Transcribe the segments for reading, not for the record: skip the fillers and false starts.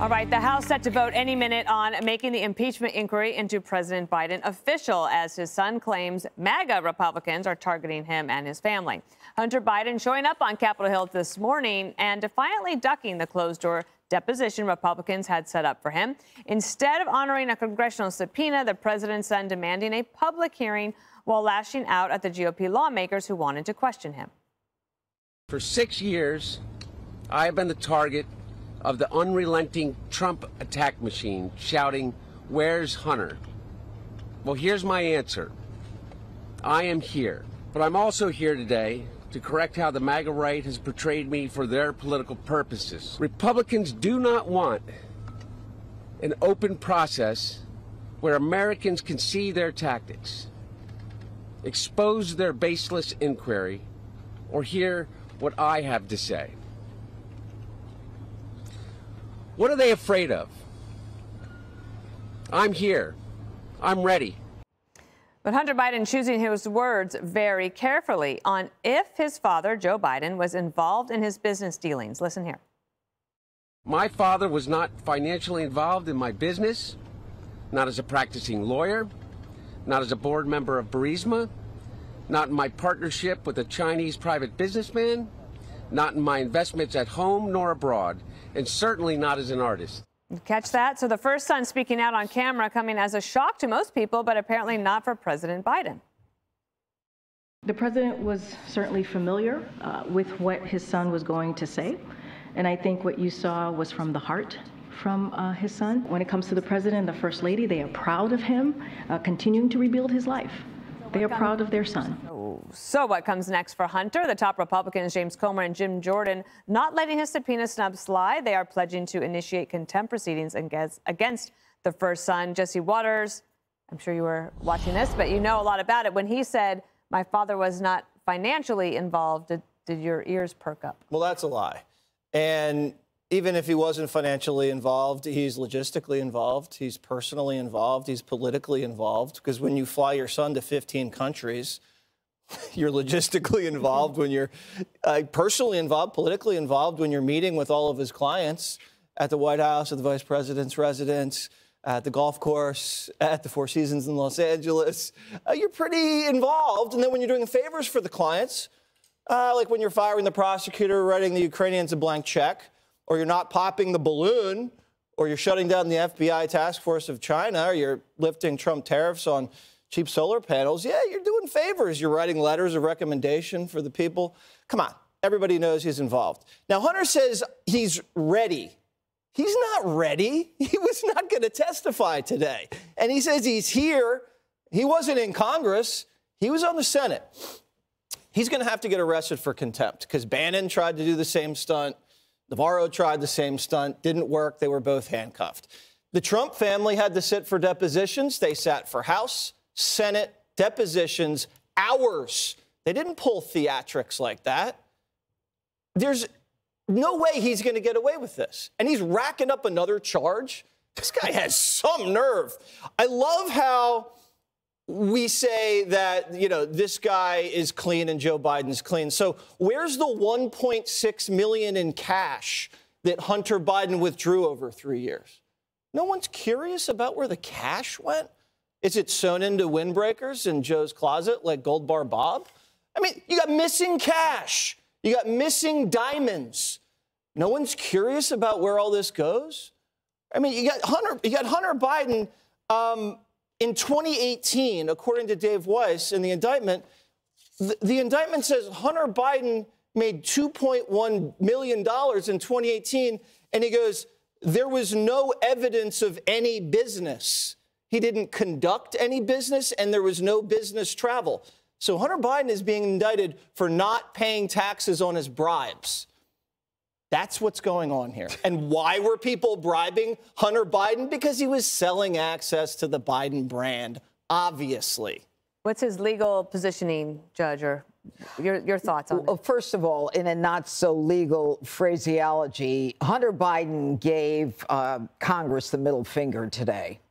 All right, the House set to vote any minute on making the impeachment inquiry into President Biden official as his son claims MAGA Republicans are targeting him and his family. Hunter Biden showing up on Capitol Hill this morning and defiantly ducking the closed-door deposition Republicans had set up for him. Instead of honoring a congressional subpoena, the president's son demanding a public hearing while lashing out at the GOP lawmakers who wanted to question him. For 6 years, I have been the target of the unrelenting Trump attack machine, shouting, "Where's Hunter?" Well, here's my answer. I am here, but I'm also here today to correct how the MAGA right has portrayed me for their political purposes. Republicans do not want an open process where Americans can see their tactics, expose their baseless inquiry, or hear what I have to say. What are they afraid of? I'm here. I'm ready. But Hunter Biden choosing his words very carefully on if his father, Joe Biden, was involved in his business dealings. Listen here. My father was not financially involved in my business, not as a practicing lawyer, not as a board member of Burisma, not in my partnership with a Chinese private businessman, not in my investments at home nor abroad, and certainly not as an artist. Catch that? So the first son speaking out on camera coming as a shock to most people, but apparently not for President Biden. The president was certainly familiar with what his son was going to say. And I think what you saw was from the heart from his son. When it comes to the president and the first lady, they are proud of him continuing to rebuild his life. They are proud of their son. So what comes next for Hunter? The top Republicans, James Comer and Jim Jordan, not letting his subpoena snub slide. They are pledging to initiate contempt proceedings against the first son. Jesse Waters, I'm sure you were watching this, but you know a lot about it. When he said, my father was not financially involved, did your ears perk up? Well, that's a lie. And even if he wasn't financially involved, he's logistically involved, he's personally involved, he's politically involved. Because when you fly your son to 15 countries, you're logistically involved, when you're personally involved, politically involved, when you're meeting with all of his clients at the White House, at the vice president's residence, at the golf course, at the Four Seasons in Los Angeles. You're pretty involved. And then when you're doing favors for the clients, like when you're firing the prosecutor, writing the Ukrainians a blank check, or you're not popping the balloon, or you're shutting down the FBI task force of China, or you're lifting Trump tariffs on cheap solar panels, yeah, you're doing favors. You're writing letters of recommendation for the people. Come on, everybody knows he's involved. Now, Hunter says he's ready. He's not ready. He was not going to testify today. And he says he's here. He wasn't in Congress. He was on the Senate. He's going to have to get arrested for contempt because Bannon tried to do the same stunt. Navarro tried the same stunt. Didn't work. They were both handcuffed. The Trump family had to sit for depositions. They sat for House, Senate, depositions, hours. They didn't pull theatrics like that. There's no way he's going to get away with this. And he's racking up another charge. This guy has some nerve. I love how we say that, you know, this guy is clean and Joe Biden's clean. So where's the $1.6 million in cash that Hunter Biden withdrew over 3 years? No one's curious about where the cash went? Is it sewn into windbreakers in Joe's closet like Gold Bar Bob? I mean, you got missing cash. You got missing diamonds. No one's curious about where all this goes? I mean, you got Hunter Biden in 2018, according to Dave Weiss in the indictment. The indictment says Hunter Biden made $2.1 million in 2018, and he goes, there was no evidence of any business. He didn't conduct any business, and there was no business travel. So Hunter Biden is being indicted for not paying taxes on his bribes. That's what's going on here. And why were people bribing Hunter Biden? Because he was selling access to the Biden brand, obviously. What's his legal positioning, Judge, or your thoughts on it? Well, first of all, in a not-so-legal phraseology, Hunter Biden gave Congress the middle finger today.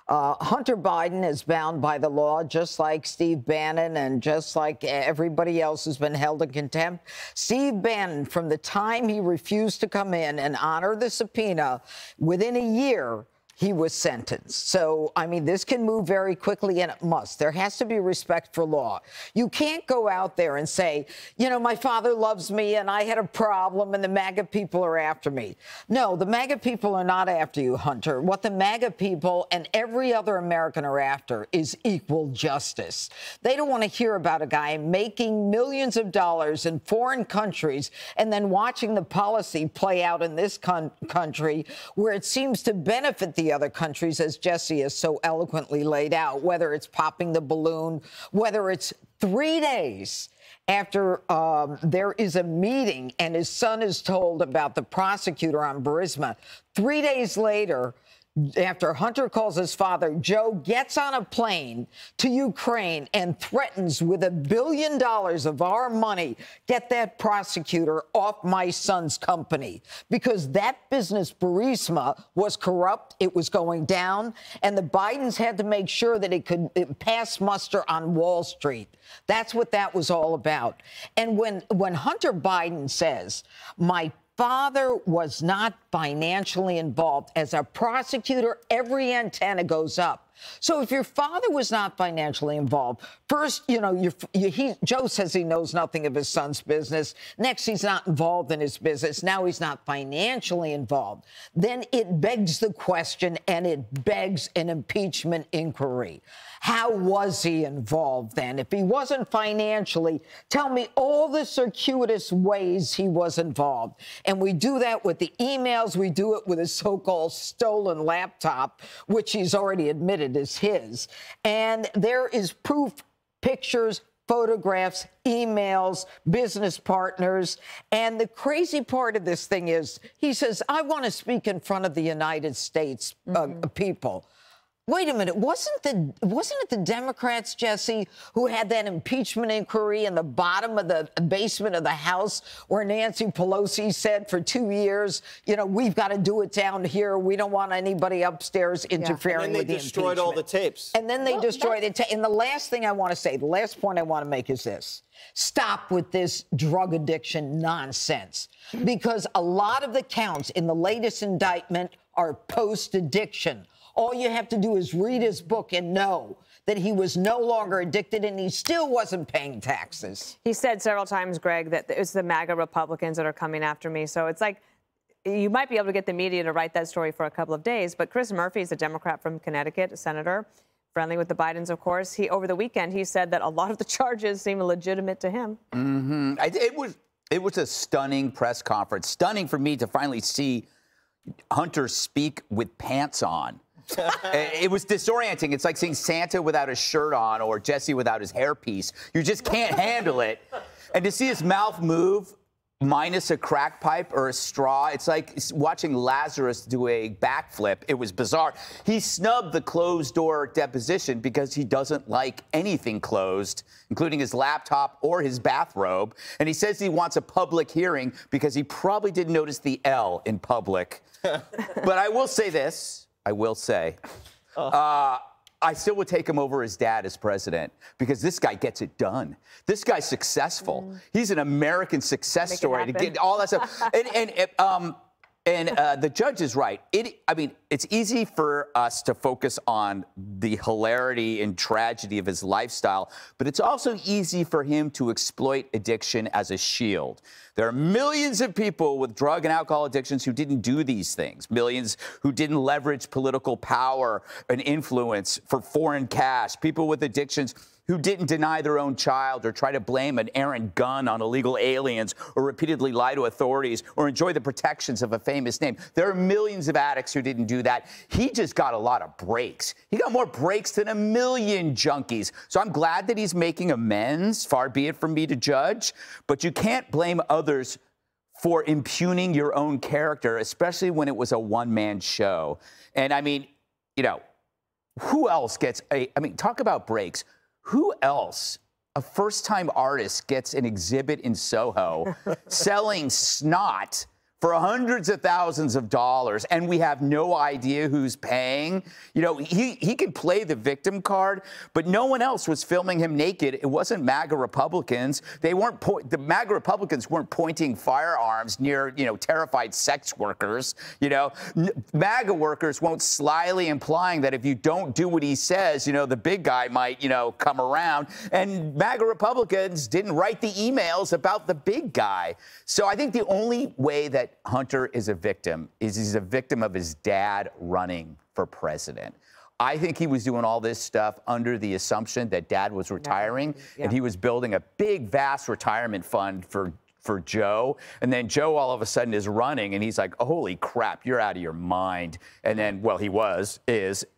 Hunter Biden is bound by the law, just like Steve Bannon and just like everybody else who's been held in contempt. Steve Bannon, from the time he refused to come in and honor the subpoena, within a year, he was sentenced. So, I mean, this can move very quickly, and it must. There has to be respect for law. You can't go out there and say, you know, my father loves me and I had a problem and the MAGA people are after me. No, the MAGA people are not after you, Hunter. What the MAGA people and every other American are after is equal justice. They don't want to hear about a guy making millions of dollars in foreign countries and then watching the policy play out in this country where it seems to benefit the other countries, as Jesse has so eloquently laid out, whether it's popping the balloon, whether it's 3 days after there is a meeting and his son is told about the prosecutor on Burisma. 3 days later, after Hunter calls his father, Joe gets on a plane to Ukraine and threatens with $1 billion of our money, get that prosecutor off my son's company. Because that business, Burisma, was corrupt, it was going down, and the Bidens had to make sure that it could pass muster on Wall Street. That's what that was all about. And when Hunter Biden says, my father was not financially involved, as a prosecutor, every antenna goes up. So if your father was not financially involved, first, you know, Joe says he knows nothing of his son's business. Next, he's not involved in his business. Now he's not financially involved. Then it begs the question, and it begs an impeachment inquiry. How was he involved then? If he wasn't financially, tell me all the circuitous ways he was involved. And we do that with the emails. We do it with his so-called stolen laptop, which he's already admitted is his. And there is proof, pictures, photographs, emails, business partners. And the crazy part of this thing is he says, I want to speak in front of the United States people. Wait a minute, wasn't it the Democrats, Jesse, who had that impeachment inquiry in the bottom of the basement of the House where Nancy Pelosi said for 2 years, you know, we've got to do it down here. We don't want anybody upstairs interfering with the impeachment. And then they destroyed all the tapes. And then they destroyed it. And the last thing I want to say, the last point I want to make is this. Stop with this drug addiction nonsense, because a lot of the counts in the latest indictment are post-addiction. All you have to do is read his book and know that he was no longer addicted and he still wasn't paying taxes. He said several times, Greg, that it's the MAGA Republicans that are coming after me. So it's like you might be able to get the media to write that story for a couple of days. But Chris Murphy is a Democrat from Connecticut, a senator, friendly with the Bidens, of course. Over the weekend, he said that a lot of the charges seem legitimate to him. It was a stunning press conference. Stunning for me to finally see Hunter speak with pants on. It was disorienting. It's like seeing Santa without his shirt on or Jesse without his hairpiece. You just can't handle it. And to see his mouth move minus a crack pipe or a straw, it's like watching Lazarus do a backflip. It was bizarre. He snubbed the closed-door deposition because he doesn't like anything closed, including his laptop or his bathrobe. And he says he wants a public hearing because he probably didn't notice the L in public. But I will say this. I will say, I still would take him over his dad as president because this guy gets it done. This guy's successful. He's an American success story to get all that stuff. And the judge is right. I mean, it's easy for us to focus on the hilarity and tragedy of his lifestyle, but it's also easy for him to exploit addiction as a shield. There are millions of people with drug and alcohol addictions who didn't do these things, millions who didn't leverage political power and influence for foreign cash, people with addictions who didn't deny their own child or try to blame an errant gun on illegal aliens or repeatedly lie to authorities or enjoy the protections of a famous name. There are millions of addicts who didn't do that. He just got a lot of breaks. He got more breaks than a million junkies. So I'm glad that he's making amends. Far be it from me to judge. But you can't blame others for impugning your own character, especially when it was a one-man show. And I mean, you know, who else gets I mean, talk about breaks. Who else, a first-time artist, gets an exhibit in Soho selling snot for hundreds of thousands of dollars, and we have no idea who's paying. You know, he can play the victim card, but no one else was filming him naked. It wasn't MAGA Republicans. They weren't the MAGA Republicans weren't pointing firearms near, you know, terrified sex workers. You know, MAGA workers won't slyly implying that if you don't do what he says, you know, the big guy might, you know, come around. And MAGA Republicans didn't write the emails about the big guy. So I think the only way that Hunter is a victim is he's a victim of his dad running for president. I think he was doing all this stuff under the assumption that dad was retiring, and he was building a big, vast retirement fund for Joe. And then Joe all of a sudden is running, and he's like, oh, holy crap, you're out of your mind. And then, well, he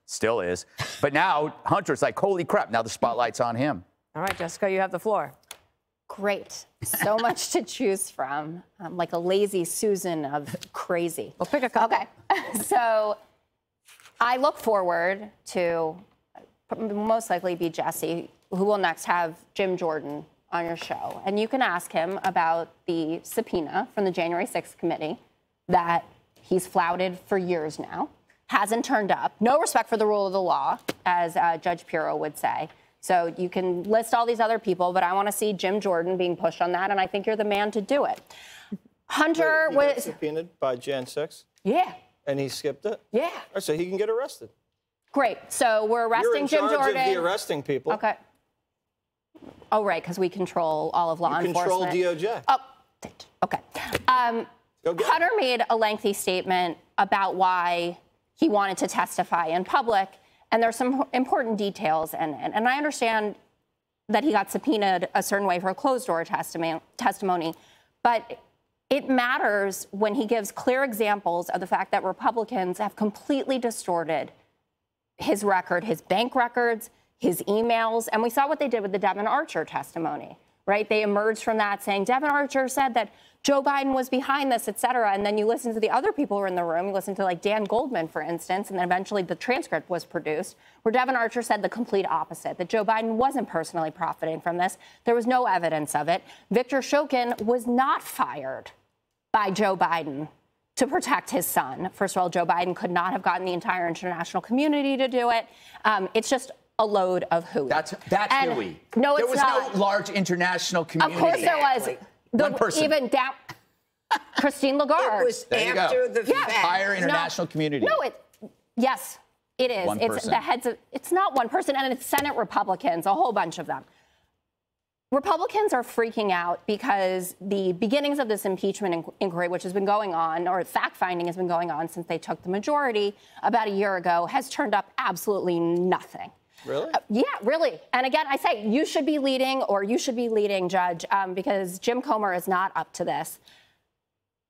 still is. But now Hunter's like, holy crap, now the spotlight's on him. All right, Jessica, you have the floor. Great. So much to choose from, like a lazy Susan of crazy. Well, pick a couple. Okay. So I look forward to most likely be Jesse, who will next have Jim Jordan on your show. And you can ask him about the subpoena from the January 6th committee that he's flouted for years now, hasn't turned up, no respect for the rule of the law, as Judge Pirro would say. So you can list all these other people, but I want to see Jim Jordan being pushed on that, and I think you're the man to do it. Hunter was subpoenaed by Jan 6? Yeah. And he skipped it? Yeah. All right, so he can get arrested. Great. So we're arresting Jim Jordan. You're in charge of the arresting people. Okay. Oh, right, because we control all of law enforcement. You control DOJ. Oh, okay. Hunter made a lengthy statement about why he wanted to testify in public. And there's some important details, and I understand that he got subpoenaed a certain way for a closed-door testimony, but it matters when he gives clear examples of the fact that Republicans have completely distorted his record, his bank records, his emails, and we saw what they did with the Devin Archer testimony, right? They emerged from that saying Devin Archer said that Joe Biden was behind this, et cetera. And then you listen to the other people who were in the room. You listen to like Dan Goldman, for instance, and then eventually the transcript was produced where Devin Archer said the complete opposite, that Joe Biden wasn't personally profiting from this. There was no evidence of it. Victor Shokin was not fired by Joe Biden to protect his son. First of all, Joe Biden could not have gotten the entire international community to do it. It's just a load of hooey. That's hooey. No, it's not. There was no large international community. Of course there was. One person. Even down, Christine Lagarde. It was after the fact. Entire international community. No, yes, it is. One it's person. the heads of. It's not one person, and it's Senate Republicans, a whole bunch of them. Republicans are freaking out because the beginnings of this impeachment inquiry, which has been going on, or fact-finding has been going on since they took the majority about a year ago, has turned up absolutely nothing. Really? Yeah, really. And again, I say you should be leading, Judge, because Jim Comer is not up to this.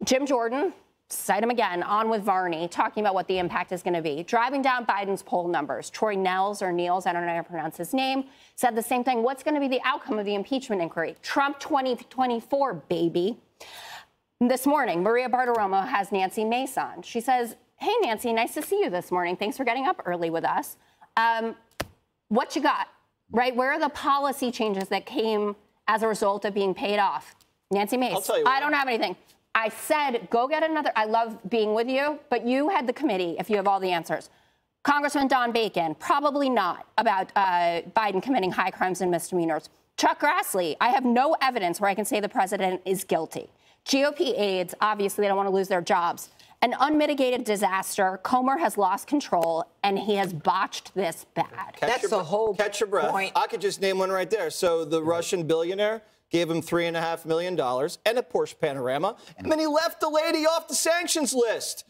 Jim Jordan, cite him again, on with Varney, talking about what the impact is going to be. Driving down Biden's poll numbers. Troy Nehls, or Niels, I don't know how to pronounce his name, said the same thing. What's going to be the outcome of the impeachment inquiry? Trump 2024, baby. This morning, Maria Bartiromo has Nancy Mace on. She says, hey, Nancy, nice to see you this morning. Thanks for getting up early with us. What you got, right? Where are the policy changes that came as a result of being paid off? Nancy Mace, I'll tell you what. I don't have anything. I said, go get another. I love being with you, but you had the committee if you have all the answers. Congressman Don Bacon, probably not about Biden committing high crimes and misdemeanors. Chuck Grassley, I have no evidence where I can say the president is guilty. GOP aides, obviously they don't want to lose their jobs. An unmitigated disaster. Comer has lost control, and he has botched this bad. That's the whole Catch your breath. point. I could just name one right there. So the Russian billionaire gave him $3.5 million and a Porsche Panorama, and then he left the lady off the sanctions list.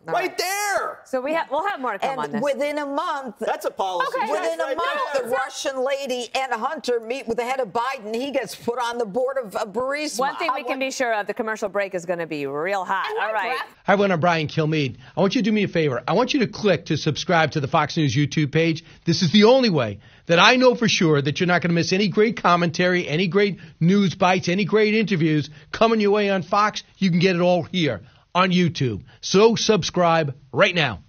Right there. So we'll have more to come on this. Within a month, That's a policy. Okay. within right a month, there. the Russian lady and Hunter meet with the head of Biden. He gets put on the board of Burisma. One thing we can be sure of, the commercial break is going to be real hot. All right. Hi, everyone. I'm Brian Kilmeade. I want you to do me a favor. I want you to click to subscribe to the Fox News YouTube page. This is the only way that I know for sure that you're not going to miss any great commentary, any great news bites, any great interviews coming your way on Fox. You can get it all here on YouTube. So subscribe right now.